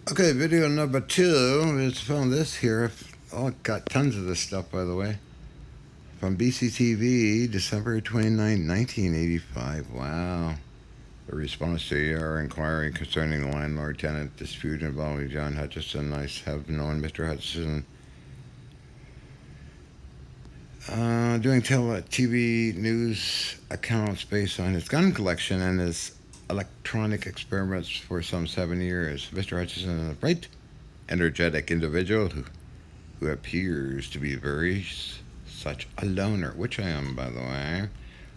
Okay, video number 2 is from this here. Oh, got tons of this stuff, by the way. From BCTV, December 29, 1985. Wow. The response to our inquiry concerning the landlord-tenant dispute involving John Hutchison. I have known Mr. Hutchison doing TV news accounts based on his gun collection and his electronic experiments for some 7 years. Mr. Hutchison is a bright, energetic individual who appears to be very such a loner, which I am, by the way.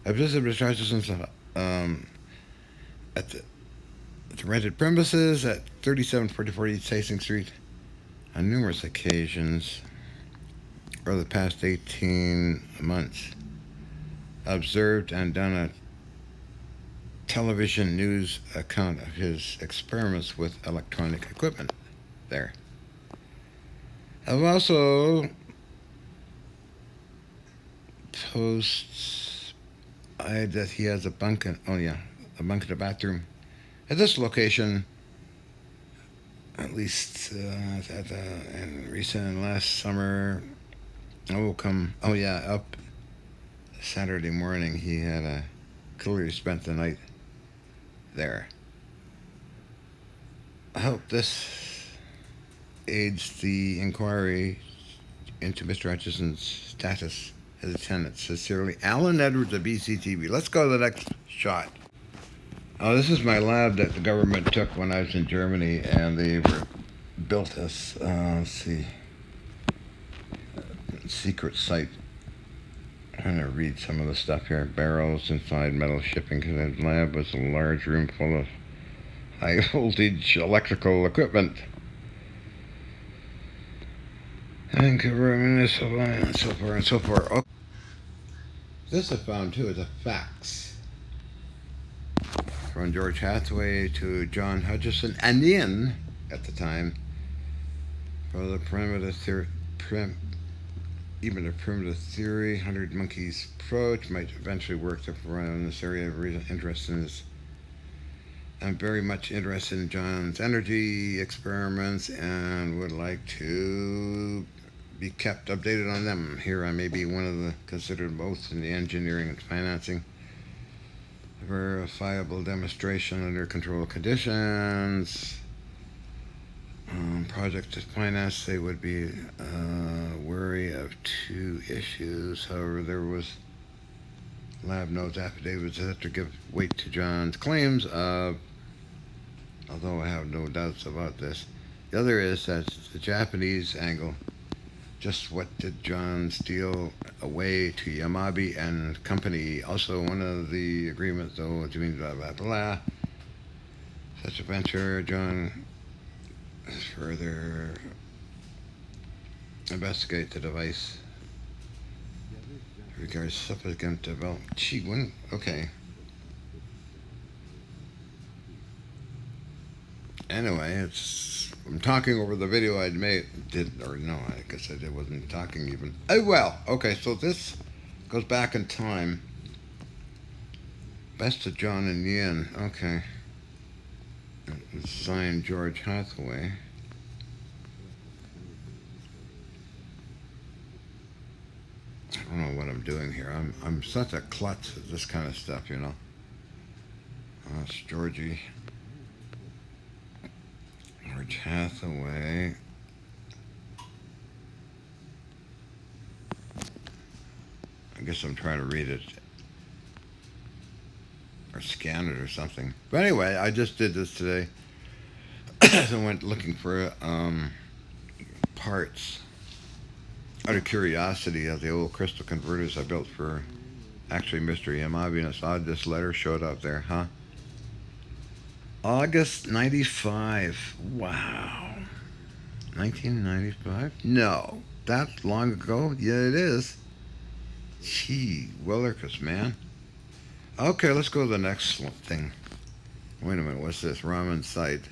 I visited Mr. Hutchison's at the rented premises at 3744 East Hastings Street on numerous occasions over the past 18 months. Observed and done a television news account of his experiments with electronic equipment there. I've also posts that he has a bunk in the bathroom at this location, at least in recent last summer. Up Saturday morning he had clearly spent the night there. I hope this aids the inquiry into Mr. Hutchison's status as a tenant. Sincerely, Alan Edwards of BCTV. Let's go to the next shot. Oh, this is my lab that the government took when I was in Germany, and they built this, secret site. I'm going to read some of the stuff here. Barrels inside metal shipping containers. Lab was a large room full of high voltage electrical equipment. Vancouver Municipal, and so forth and so forth. Oh. This I found too is a fax from George Hathaway to John Hutchison, and Ian at the time, for the primitive theory. Even a primitive theory, 100 monkeys approach might eventually work to provide in this area of interest in this. I'm very much interested in John's energy experiments and would like to be kept updated on them. Here I may be one of the considered both in the engineering and financing. Verifiable demonstration under controlled conditions. Project to finance, they would be wary of 2 issues. However, there was lab notes, affidavits that have to give weight to John's claims, although I have no doubts about this. The other is that the Japanese angle. Just what did John steal away to Yamabe and company? Also, one of the agreements, though, doing blah blah blah. Such a venture, John further investigate the device regards subsequent development. Gee, when? Okay. Anyway, I'm talking over the video I guess I wasn't talking even. Oh well. Okay, so this goes back in time. Best of John and Ian. Okay. It's signed George Hathaway. I don't know what I'm doing here. I'm such a klutz at this kind of stuff, you know. That's George Hathaway. I guess I'm trying to read it or scan it or something. But anyway, I just did this today. So I went looking for parts out of curiosity of the old crystal converters I built for actually Mr. Yamabe, and I saw this letter showed up there, huh? August 95. Wow. 1995? No. That long ago? Yeah, it is. Gee, Willikers, man. Okay, let's go to the next thing. Wait a minute, what's this? Ramen site.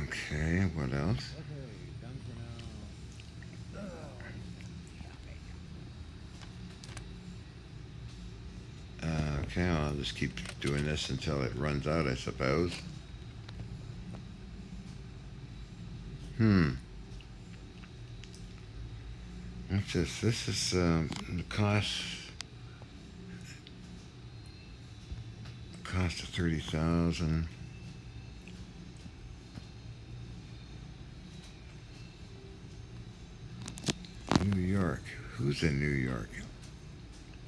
Okay, what else? Okay, I'll just keep doing this until it runs out, I suppose. Hmm. What's this? This is the cost of 30,000. New York. Who's in New York?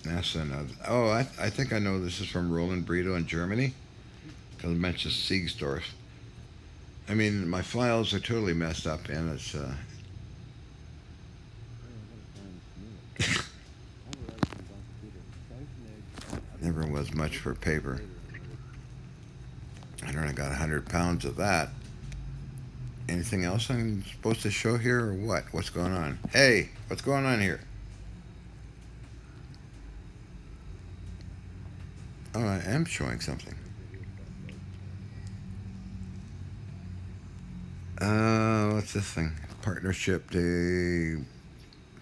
NASA. Oh, I think I know this is from Roland Brito in Germany because it mentions Siegsdorf. I mean, my files are totally messed up, and it's never was much for paper. I don't know, got 100 pounds of that. Anything else I'm supposed to show here, or what? What's going on? Hey, what's going on here? Oh, I am showing something. What's this thing? Partnership Day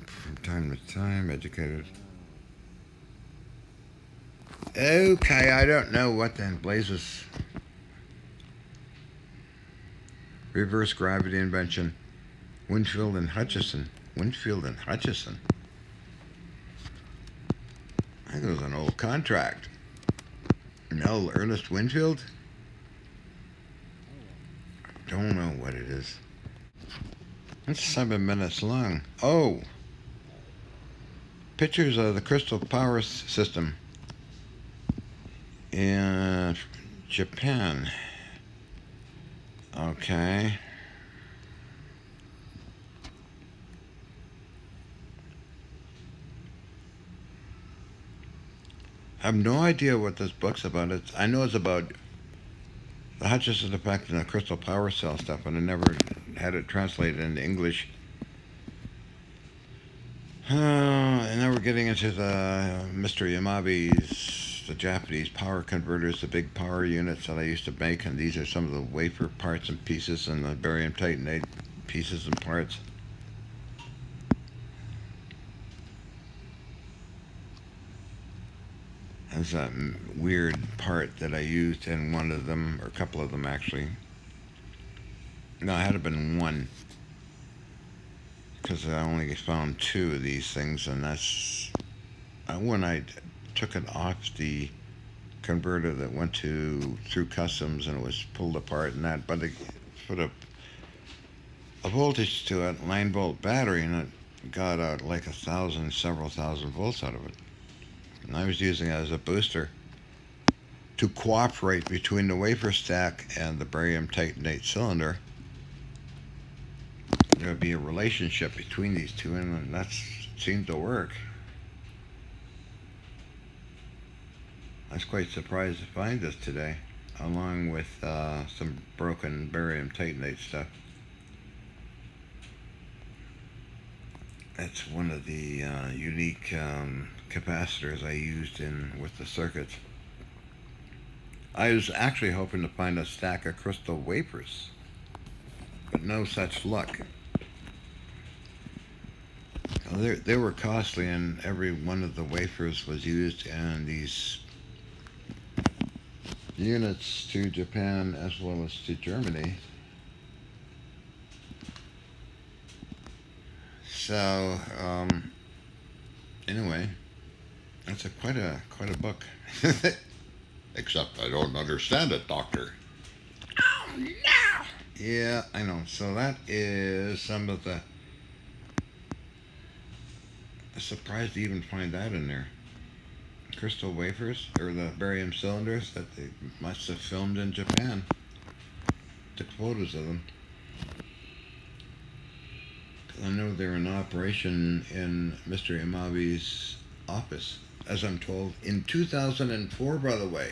from time to time, educated. Okay, I don't know what the blazes. Reverse gravity invention. Winfield and Hutchison. Winfield and Hutchison. I think it was an old contract. No, Ernest Winfield? Don't know what it is. It's 7 minutes long. Oh! Pictures of the crystal power system in Japan. Okay. I have no idea what this book's about. I know it's about the Hutchison effect and the crystal power cell stuff, but I never had it translated into English. And now we're getting into the Mr. Yamabe's, the Japanese power converters, the big power units that I used to make, and these are some of the wafer parts and pieces and the barium titanate pieces and parts. There's a weird part that I used in one of them, or a couple of them actually. No, it had to have been one, because I only found two of these things, and that's when I took it off the converter that went through customs and it was pulled apart and that, but it put a voltage to it, 9 volt battery, and it got out like several thousand volts out of it. And I was using it as a booster to cooperate between the wafer stack and the barium titanate cylinder. There would be a relationship between these two, and that seemed to work. I was quite surprised to find this today, along with some broken barium titanate stuff. That's one of the unique capacitors I used with the circuits. I was actually hoping to find a stack of crystal wafers, but no such luck. They were costly, and every one of the wafers was used in these units to Japan as well as to Germany. So, anyway, that's quite a book. Except I don't understand it, Doctor. Oh no! Yeah, I know. So that is some of the. I'm surprised to even find that in there. Crystal wafers, or the barium cylinders that they must have filmed in Japan. Took photos of them. I know they're in operation in Mr. Yamabe's office, as I'm told, in 2004, by the way.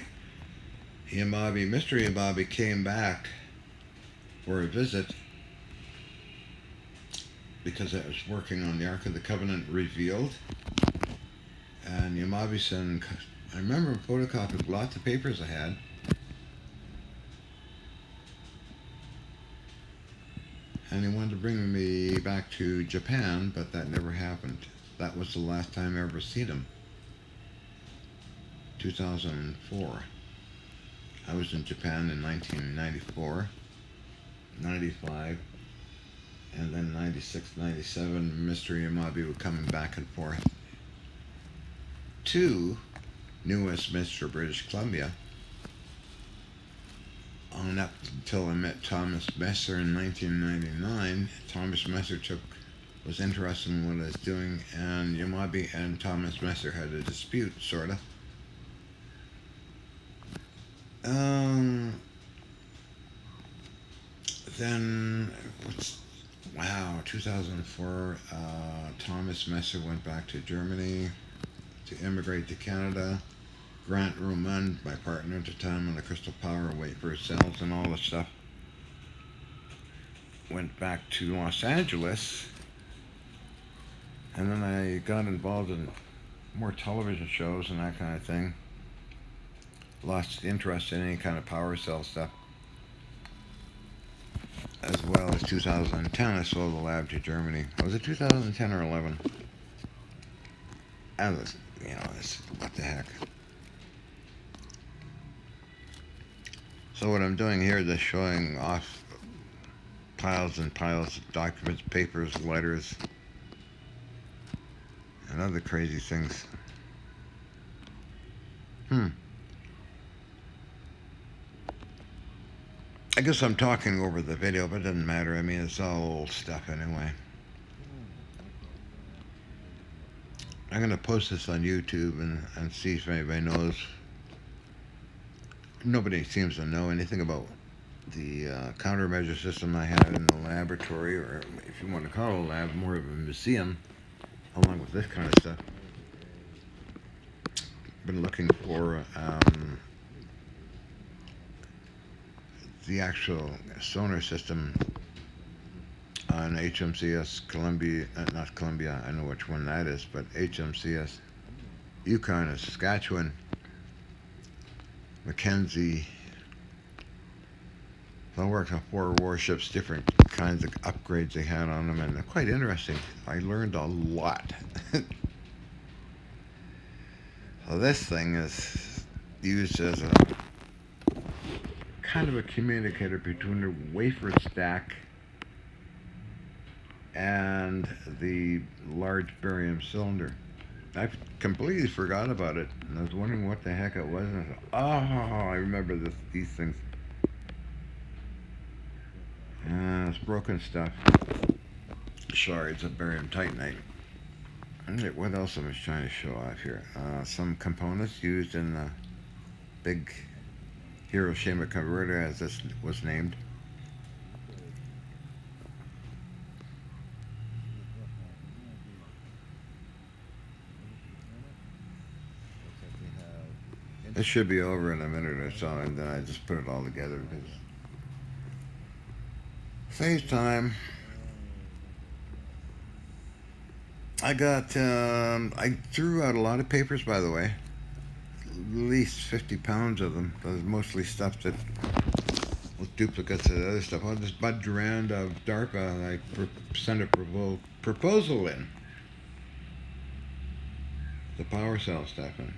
Mr. Yamabe came back for a visit because I was working on the Ark of the Covenant Revealed. And Yamabe said, I remember photocopying lots of papers I had. And he wanted to bring me back to Japan, but that never happened. That was the last time I ever seen him. 2004. I was in Japan in 1994, 95. And then 96, 97, Mr. Yamabe were coming back and forth to New Westminster, British Columbia, on up until I met Thomas Messer in 1999. Thomas Messer was interested in what I was doing, and Yamabe and Thomas Messer had a dispute, sort of. Then, wow, 2004, Thomas Messer went back to Germany to immigrate to Canada. Grant Romand, my partner at the time on the Crystal Power wafer cells and all this stuff, went back to Los Angeles, and then I got involved in more television shows and that kind of thing. Lost interest in any kind of power cell stuff. As well as 2010, I sold the lab to Germany. Was it 2010 or 11? I was, what the heck. So what I'm doing here is just showing off piles and piles of documents, papers, letters, and other crazy things. I guess I'm talking over the video, but it doesn't matter. I mean, it's all old stuff anyway. I'm going to post this on YouTube and see if anybody knows. Nobody seems to know anything about the countermeasure system I have in the laboratory, or if you want to call it a lab, more of a museum, along with this kind of stuff. Been looking for the actual sonar system on HMCS Columbia, not Columbia, I know which one that is, but HMCS Yukon and Saskatchewan, Mackenzie. I worked on 4 warships, different kinds of upgrades they had on them, and they're quite interesting. I learned a lot. So this thing is used as a kind of a communicator between the wafer stack and the large barium cylinder. I completely forgot about it, and I was wondering what the heck it was, and I thought, oh, I remember these things. It's broken stuff. Shards of barium titanate. And what else I was trying to show off here? Some components used in the big Hiroshima converter, as this was named. It should be over in a minute or so, and then I just put it all together because saves time. I threw out a lot of papers, by the way. At least 50 pounds of them. Those mostly stuff that was duplicates of the other stuff. Oh, this Bud Durand of DARPA, I sent a proposal in. The power cell stuff. And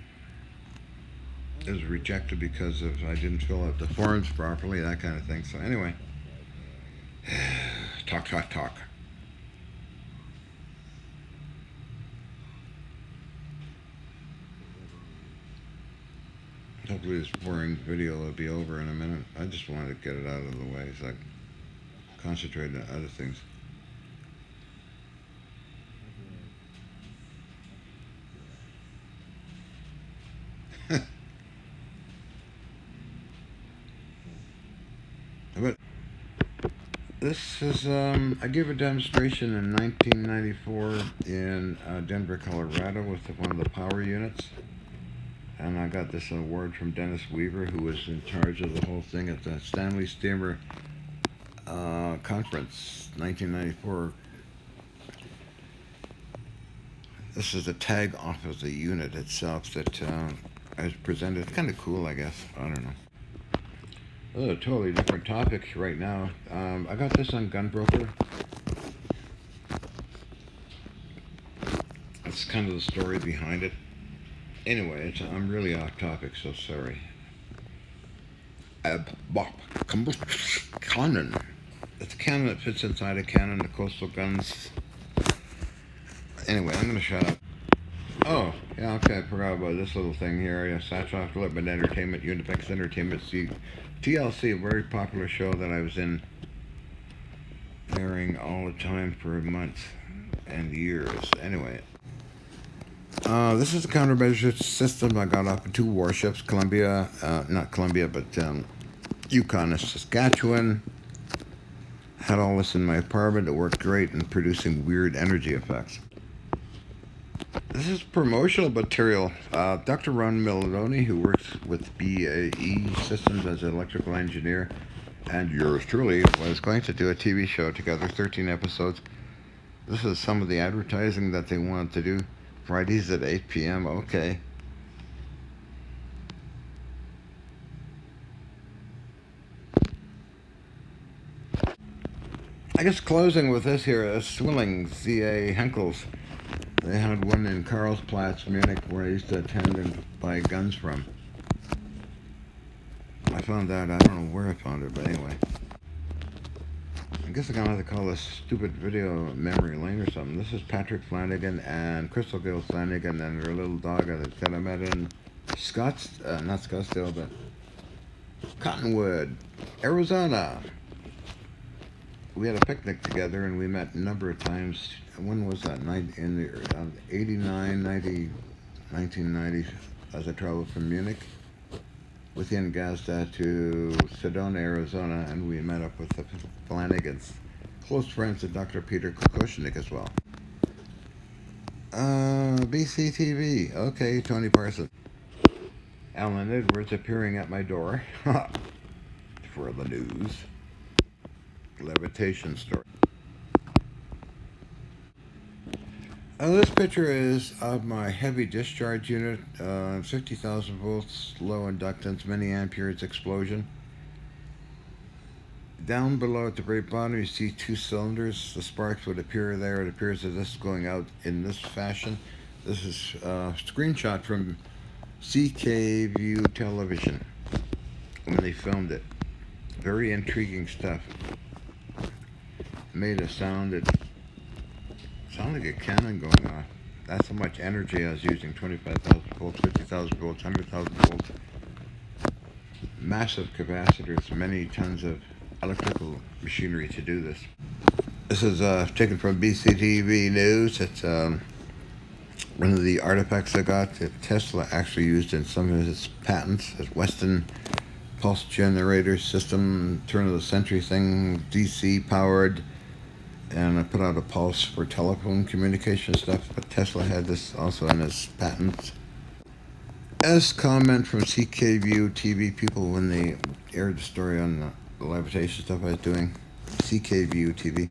it was rejected because I didn't fill out the forms properly, that kind of thing. So anyway, talk. Hopefully this boring video will be over in a minute. I just wanted to get it out of the way so I can concentrate on other things. But this is, I gave a demonstration in 1994 in Denver, Colorado with one of the power units. And I got this award from Dennis Weaver, who was in charge of the whole thing at the Stanley Steamer Conference, 1994. This is a tag off of the unit itself that I was presented. It's kind of cool, I guess. I don't know. Oh, a totally different topic right now. I got this on Gunbroker. That's kind of the story behind it. Anyway, I'm really off topic, so sorry. Bob Conan. It's a cannon that fits inside a cannon, the coastal guns. Anyway, I'm gonna shut up. Oh, yeah, okay, I forgot about this little thing here. Yeah, Satchel Equipment Entertainment, Unifex Entertainment, TLC, a very popular show that I was in airing all the time for months and years. Anyway, this is a countermeasure system I got off of 2 warships, Columbia, not Columbia, but Yukon and Saskatchewan. Had all this in my apartment. It worked great in producing weird energy effects. This is promotional material. Dr. Ron Melodoni, who works with BAE Systems as an electrical engineer, and yours truly, was going to do a TV show together, 13 episodes. This is some of the advertising that they wanted to do. Fridays at 8 p.m. Okay. I guess closing with this here, Swilling ZA Henkel's. They had one in Karlsplatz, Munich, where I used to attend and buy guns from. I found that, I don't know where I found it, but anyway. I guess I'm gonna have to call this stupid video memory lane or something. This is Patrick Flanagan and Crystal Gail Flanagan and their little dog that I met in not Scottsdale, but Cottonwood, Arizona. We had a picnic together and we met a number of times. When was that? In the 89, 90, 1990, as I traveled from Munich within Gazda to Sedona, Arizona, and we met up with the Flanagans, close friends of Dr. Peter Kokoshnik as well. BCTV, okay, Tony Parsons. Alan Edwards appearing at my door for the news. Levitation story. This picture is of my heavy discharge unit, 50,000 volts, low inductance, many amperes explosion. Down below at the very bottom you see 2 cylinders. The sparks would appear there. It appears that this is going out in this fashion. This is a screenshot from CK View Television when they filmed it. Very intriguing stuff. Made a sound that sounded like a cannon going off. That's how much energy I was using. 25,000 volts, 50,000 volts, 100,000 volts. Massive capacitors, many tons of electrical machinery to do this. This is taken from BCTV News. It's one of the artifacts I got that Tesla actually used in some of his patents. This Weston pulse generator system, turn of the century thing, DC powered. And I put out a pulse for telephone communication stuff, but Tesla had this also in his patents. As comment from CK View TV people when they aired the story on the levitation stuff I was doing, CK View TV.